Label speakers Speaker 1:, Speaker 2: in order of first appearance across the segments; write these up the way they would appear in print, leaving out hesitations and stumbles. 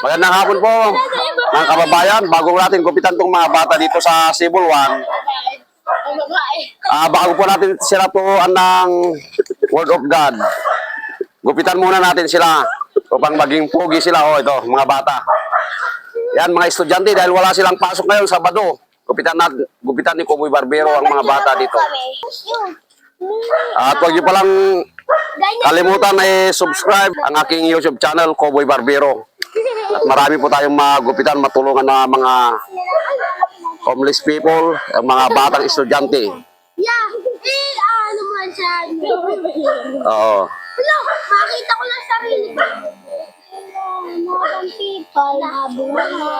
Speaker 1: Magandang hapon po, mga kababayan. Bago natin gupitan tong mga bata dito sa Cebu 1, bago po natin sila turuan ng Word of God, gupitan muna natin sila upang maging pogi sila. Ito, mga bata. Yan, mga estudyante, dahil wala silang pasok ngayon, Sabado. Gupitan ni Cowboy Barbero ang mga bata dito. At huwag niyo palang kalimutan na subscribe ang aking YouTube channel, Cowboy Barbero. At marami po tayong magupitan, matulungan na mga homeless people, ang mga batang estudyante.
Speaker 2: Ano man siya?
Speaker 1: Oo.
Speaker 2: Hello, makita ko lang sarili ko. Mga people, nabuhay na.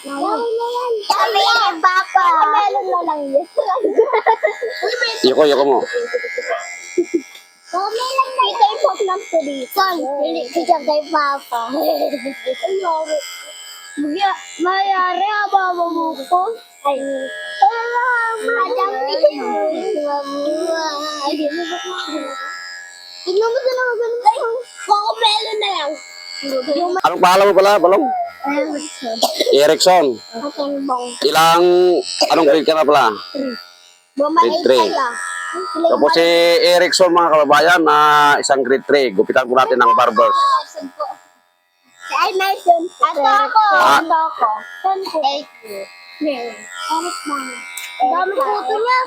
Speaker 2: Ako na yan. Sabi yan, Papa. Meron na lang yun.
Speaker 1: Yoko mo.
Speaker 2: May lang na ito yung pop ng puritan. Hindi siya kay Papa. Mayari habang mamuko. Ay. Madam, tignan mo sa lang ganun. Kukumelo na lang.
Speaker 1: Anong pangalan mo pala, Balong? Erickson. Anong grade ka na pala? Grade 3. Tapos si Erickson, mga kababayan, na isang grade 3. Gupitan po natin ng barbers.
Speaker 2: Ay, Nelson. Ato ako. Ato ako. Dami kuto niya.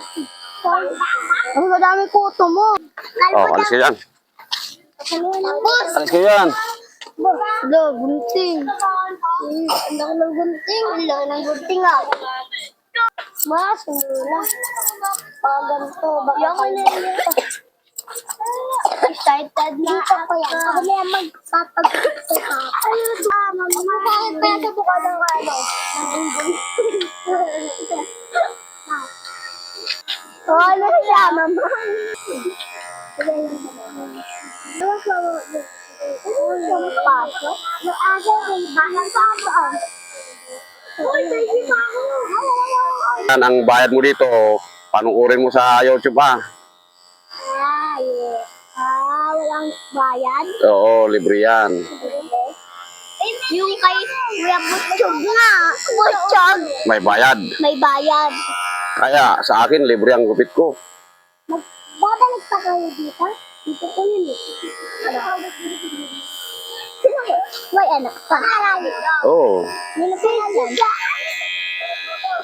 Speaker 2: Ang dami kuto mo.
Speaker 1: Alis ka yan.
Speaker 2: Tapos,
Speaker 1: Alis ka yan.
Speaker 2: gunting. Ang laki ng gunting. Ang laki ng gunting ah. Mas, wala. Ganito. Baka excited na ako yan. Ako na yan magpapagpito ka. Mama, kahit pa sa buka ng ano. Ano siya, mama? Pasok? May aga rin. Bakit pasok? Uy, baby pa ako.
Speaker 1: Yan ang bayad mo dito. Panuorin mo sa YouTube, ha?
Speaker 2: Walang bayad?
Speaker 1: Oo, libre yan.
Speaker 2: Yung kay Kuya Butchog nga. Butchog.
Speaker 1: May bayad.
Speaker 2: May bayad.
Speaker 1: Kaya sa akin, libre ang gupit ko.
Speaker 2: Babalik pa kayo dito? Dito ko yun eh. May anak pa.
Speaker 1: Oo.
Speaker 2: Nilapit yan.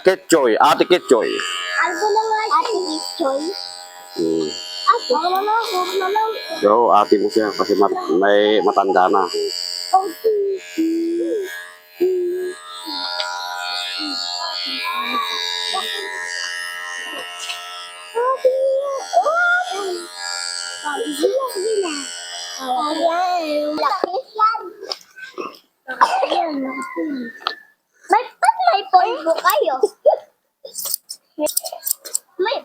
Speaker 1: Ketchoy, Ate Ketchoy.
Speaker 2: Algo na nga Ate Ichoy. Ate? Ako na lang, ako na lang.
Speaker 1: Oo, ate mo siya kasi may matanda na.
Speaker 2: May pulbo kayo. May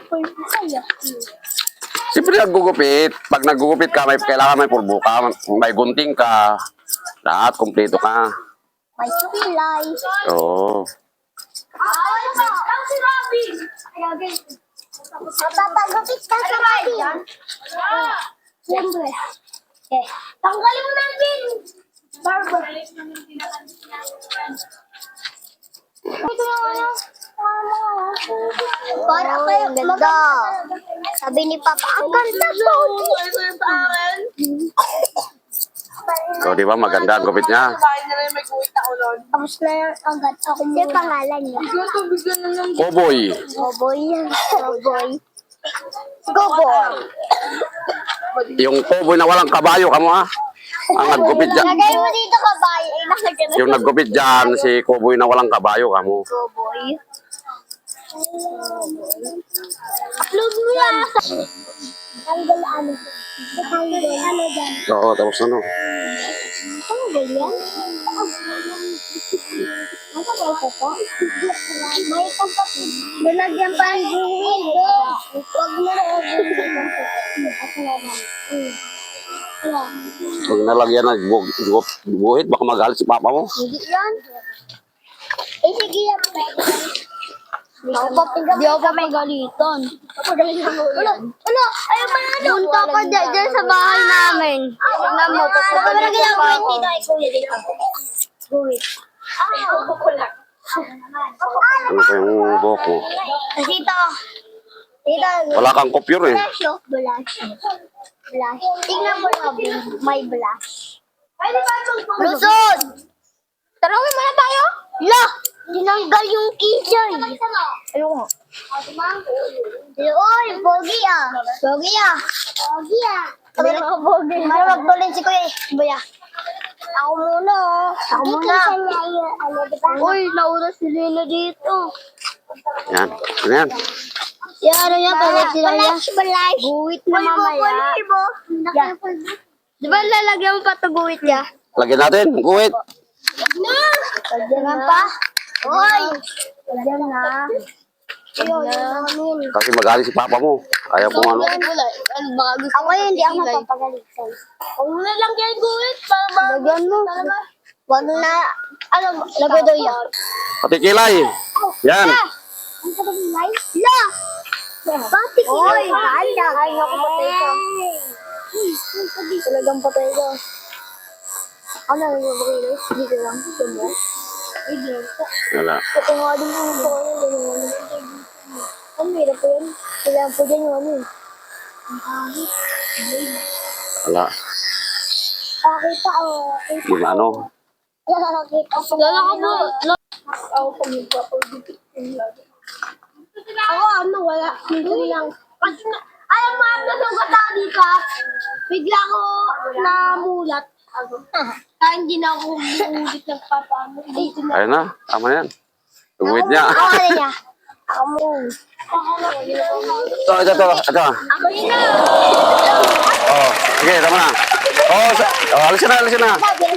Speaker 2: pulbo kayo.
Speaker 1: Siyempre naggugupit. Pag naggugupit ka, kailangan may pulbo ka, may gunting ka, lahat, kumpleto ka.
Speaker 2: May pilay.
Speaker 1: Oo.
Speaker 2: Si Robin! Mapapagupit ka sa Robin. Siyempre. Tanggalin mo na yung pin. Barber. Ito yung ano. Para kayo maganda. Sabi ni Papa, ang ganda po.
Speaker 1: So, di ba maganda ang gupit niya?
Speaker 2: Tapos na yung agad ako muna. Yung pangalan niya.
Speaker 1: Cowboy.
Speaker 2: Goboy yan. Goboy. Goboy.
Speaker 1: Yung cowboy na walang kabayo, kamo ha? Ang naggupit dyan.
Speaker 2: Lagay mo dito kabayo. Nakagan na.
Speaker 1: Yung naggupit dyan, si cowboy na walang kabayo, kamo.
Speaker 2: Goboy. Upload mo yan. Tanggal ano? Tanggal ano dyan?
Speaker 1: Oo, tapos ano?
Speaker 2: Tanggal yan? Matagal ko po. May pagkakit. Nalagyan pa ang buhid. Huwag mo na
Speaker 1: Pag nalagyan ng buhit, baka magalit si papa mo.
Speaker 2: Hindi yan. Eh, sige yan. Hindi ako papagalitan. Ano? Ayaw pa na punta ka dyan sa bahay namin. Tingnan mo, papagalitan pa ako. Guwit.
Speaker 1: Ano pa yung buhok mo?
Speaker 2: Tita. Tita.
Speaker 1: Wala kang kopyur eh.
Speaker 2: Blush, oh. Blush. Blush. Tingnan mo na, may blush. Lusod! Tarawin mo na tayo? La! Tinanggal yung keychain. Ayun ko. Oy, pogi ah. Pogi ah. Pogi ah. Pogi. Para magtuloy si Kuya. Baya. Ako muna. Ako muna. Uy, nauna si Lina dito.
Speaker 1: Yan. Ano yan?
Speaker 2: Yan, ano yan? Pagod sila yan. Guwit na mamaya. Yeah. Di ba lalagyan mo pa ito guwit ya?
Speaker 1: Lagyan natin. Guwit.
Speaker 2: Lagyan pa? Hoy! Lagyan na.
Speaker 1: Kasi magaling si papa mo. Ayaw kung ano.
Speaker 2: Ako hindi ako mapapagalitan. Huwag mo na lang yan guwit. Lagyan mo. Huwag na, lagay daw yan.
Speaker 1: Pati kilay. Yan.
Speaker 2: La! Pati kilay. Kaya. Kaya ako patay ka. Talagang patay ka. Ano na yung bagay? Dito lang. Dito mo.
Speaker 1: Wala.
Speaker 2: Ito nga din yung ano, hirap po yan. Kailangan po dyan yung ano eh.
Speaker 1: Wala.
Speaker 2: Pakita o.
Speaker 1: Yung ano.
Speaker 2: Nakakita ko. Lala ka po. Ako po ako ano, wala. Hindi lang. Kasi ayaw mo ang nasugat ako dito. Bigla ko namulat. Kaya hindi na ako umulit ng papano.
Speaker 1: Ayun na. Tama yan. Guwit niya.
Speaker 2: Ako na niya. Ako mo.
Speaker 1: Ito.
Speaker 2: Ako yun na.
Speaker 1: Oh, sige, tama na. Oh, alisin na.
Speaker 2: Sabi